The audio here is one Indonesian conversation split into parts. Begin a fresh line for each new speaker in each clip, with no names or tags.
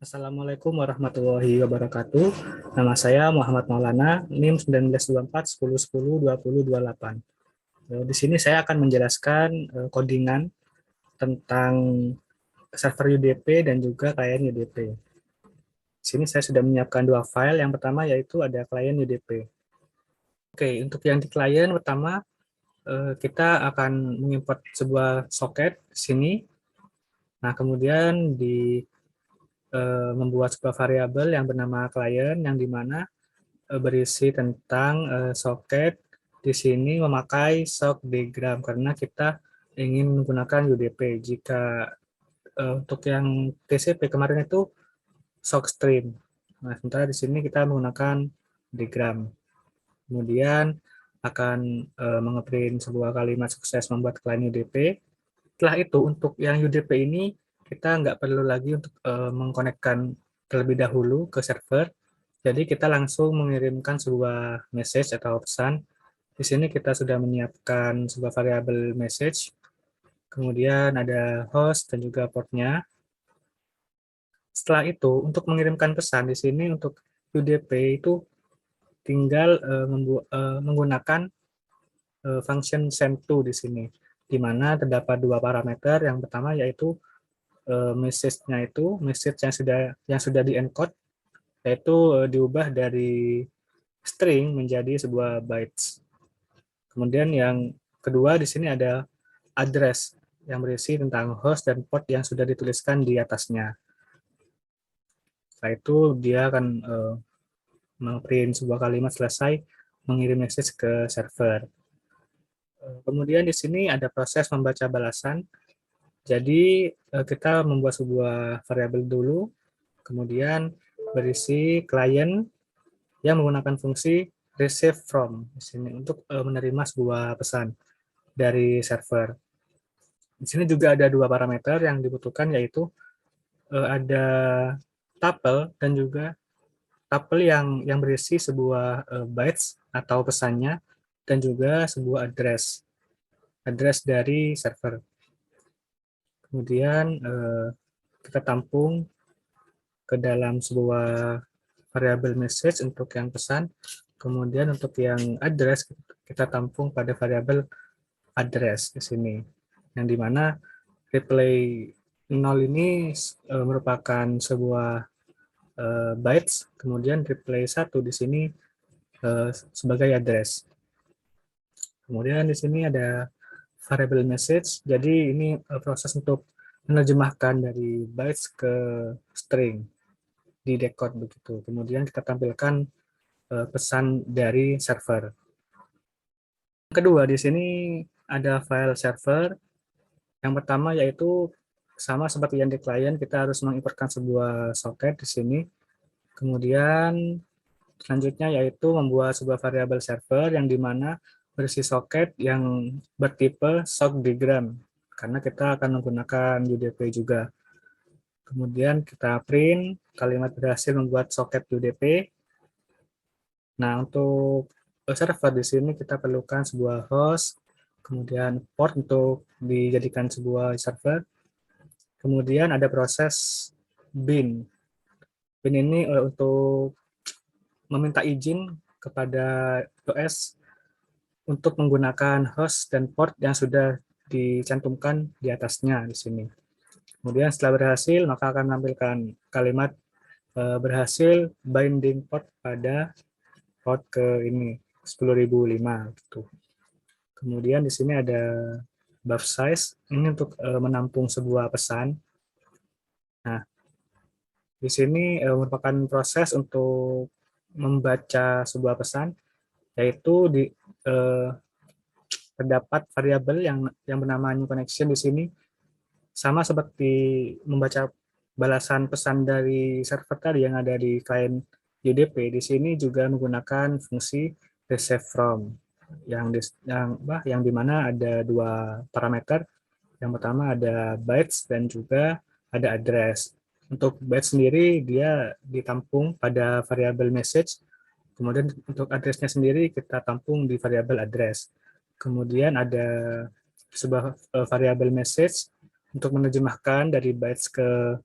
Assalamualaikum warahmatullahi wabarakatuh. Nama saya Muhammad Maulana, NIM 1924 10 10 20 28. Di sini saya akan menjelaskan codingan tentang server UDP dan juga klien UDP. Di sini saya sudah menyiapkan dua file. Yang pertama yaitu ada klien UDP. Oke, untuk yang di klien pertama kita akan mengimport sebuah soket di sini. Nah, kemudian membuat sebuah variabel yang bernama klien yang dimana berisi tentang soket di sini memakai sock diagram karena kita ingin menggunakan UDP. Jika untuk yang TCP kemarin itu sock stream. Nah, sementara di sini kita menggunakan diagram. Kemudian akan mengeprint sebuah kalimat sukses membuat klien UDP. Setelah itu untuk yang UDP ini kita nggak perlu lagi untuk mengkonekkan terlebih dahulu ke server. Jadi kita langsung mengirimkan sebuah message atau pesan. Di sini kita sudah menyiapkan sebuah variabel message, kemudian ada host dan juga portnya. Setelah itu, untuk mengirimkan pesan di sini untuk UDP itu tinggal menggunakan function send to di sini, di mana terdapat dua parameter. Yang pertama yaitu message-nya itu message yang sudah di encode, yaitu diubah dari string menjadi sebuah bytes. Kemudian yang kedua di sini ada address yang berisi tentang host dan port yang sudah dituliskan di atasnya. Setelah itu dia akan meng-print sebuah kalimat selesai mengirim message ke server. Kemudian di sini ada proses membaca balasan. Jadi kita membuat sebuah variabel dulu, kemudian berisi client yang menggunakan fungsi receive from di sini untuk menerima sebuah pesan dari server. Di sini juga ada dua parameter yang dibutuhkan, yaitu ada tuple dan juga tuple yang berisi sebuah bytes atau pesannya dan juga sebuah address dari server. Kemudian kita tampung ke dalam sebuah variabel message untuk yang pesan. Kemudian untuk yang address kita tampung pada variabel address di sini, yang dimana replay 0 ini merupakan sebuah bytes, kemudian replay 1 di sini sebagai address. Kemudian di sini ada variable message, jadi ini proses untuk menerjemahkan dari bytes ke string di decode begitu. Kemudian kita tampilkan pesan dari server. Yang kedua di sini ada file server. Yang pertama yaitu sama seperti yang di klien, kita harus mengimportkan sebuah soket di sini. Kemudian selanjutnya yaitu membuat sebuah variabel server yang dimana berisi soket yang bertipe sock diagram karena kita akan menggunakan UDP juga. Kemudian kita print kalimat berhasil membuat soket UDP. Nah, untuk server di sini kita perlukan sebuah host, kemudian port untuk dijadikan sebuah server. Kemudian ada proses bin. Bin ini untuk meminta izin kepada OS untuk menggunakan host dan port yang sudah dicantumkan di atasnya di sini. Kemudian setelah berhasil, maka akan menampilkan kalimat berhasil binding port pada port ke ini 10.005 gitu. Kemudian di sini ada buff size, ini untuk menampung sebuah pesan. Nah, di sini merupakan proses untuk membaca sebuah pesan, yaitu terdapat variabel yang bernama new connection di sini, sama seperti membaca balasan pesan dari server tadi yang ada di klien UDP. Di sini juga menggunakan fungsi receive from yang dimana ada dua parameter. Yang pertama ada bytes dan juga ada address. Untuk bytes sendiri dia ditampung pada variabel message. Kemudian untuk addressnya sendiri kita tampung di variabel address. Kemudian ada sebuah variabel message untuk menerjemahkan dari bytes ke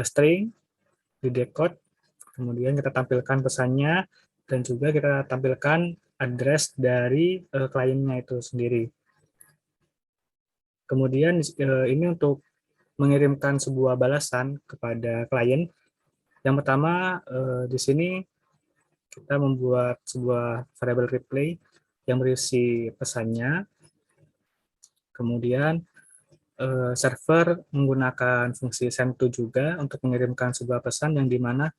string. di decode, kemudian kita tampilkan pesannya, dan juga kita tampilkan address dari kliennya itu sendiri. Kemudian ini untuk mengirimkan sebuah balasan kepada klien. Yang pertama, di sini kita membuat sebuah variable reply yang berisi pesannya. Kemudian server menggunakan fungsi send to juga untuk mengirimkan sebuah pesan yang dimana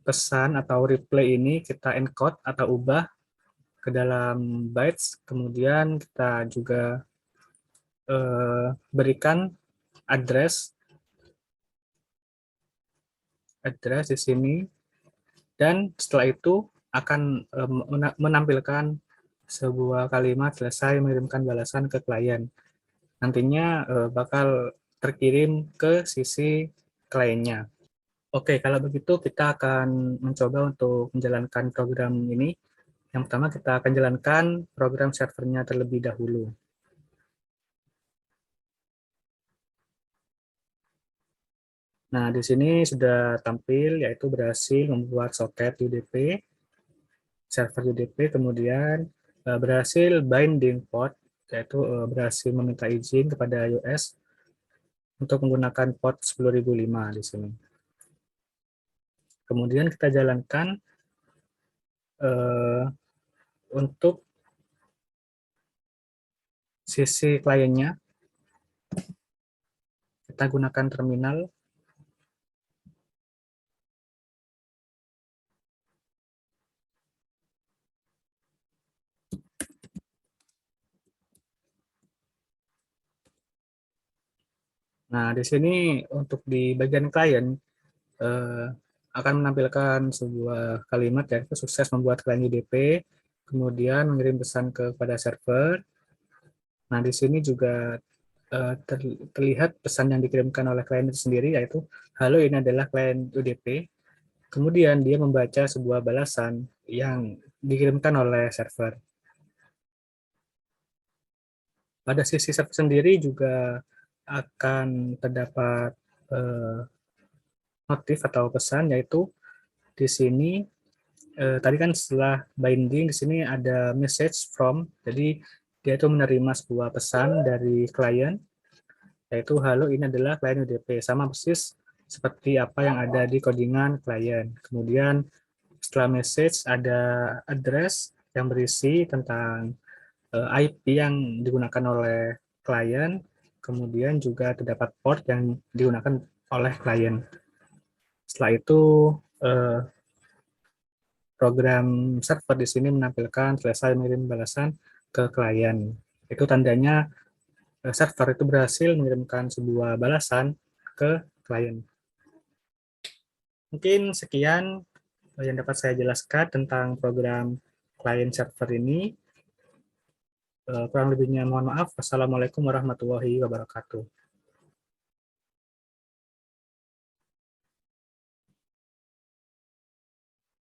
pesan atau reply ini kita encode atau ubah ke dalam bytes. Kemudian kita juga berikan address di sini, dan setelah itu akan menampilkan sebuah kalimat selesai mengirimkan balasan ke klien. Nantinya bakal terkirim ke sisi kliennya. Oke, kalau begitu kita akan mencoba untuk menjalankan program ini. Yang pertama kita akan jalankan program servernya terlebih dahulu. Nah, di sini sudah tampil, yaitu berhasil membuat soket UDP, server UDP, kemudian berhasil binding port, yaitu berhasil meminta izin kepada iOS untuk menggunakan port 10005 di sini. Kemudian kita jalankan untuk sisi kliennya, kita gunakan terminal. Nah, di sini untuk di bagian klien akan menampilkan sebuah kalimat yaitu sukses membuat klien UDP, kemudian mengirim pesan kepada server. Nah, di sini juga terlihat pesan yang dikirimkan oleh klien itu sendiri, yaitu halo, ini adalah klien UDP. Kemudian dia membaca sebuah balasan yang dikirimkan oleh server. Pada sisi server sendiri juga akan terdapat notif atau pesan, yaitu di sini tadi kan setelah binding di sini ada message from, jadi dia itu menerima sebuah pesan dari klien, yaitu halo, ini adalah klien UDP, sama persis seperti apa yang ada di codingan klien. Kemudian setelah message ada address yang berisi tentang IP yang digunakan oleh klien, kemudian juga terdapat port yang digunakan oleh klien. Setelah itu program server di sini menampilkan selesai mengirim balasan ke klien. Itu tandanya server itu berhasil mengirimkan sebuah balasan ke klien. Mungkin sekian yang dapat saya jelaskan tentang program client server ini. Kurang lebihnya mohon maaf. Wassalamualaikum warahmatullahi wabarakatuh.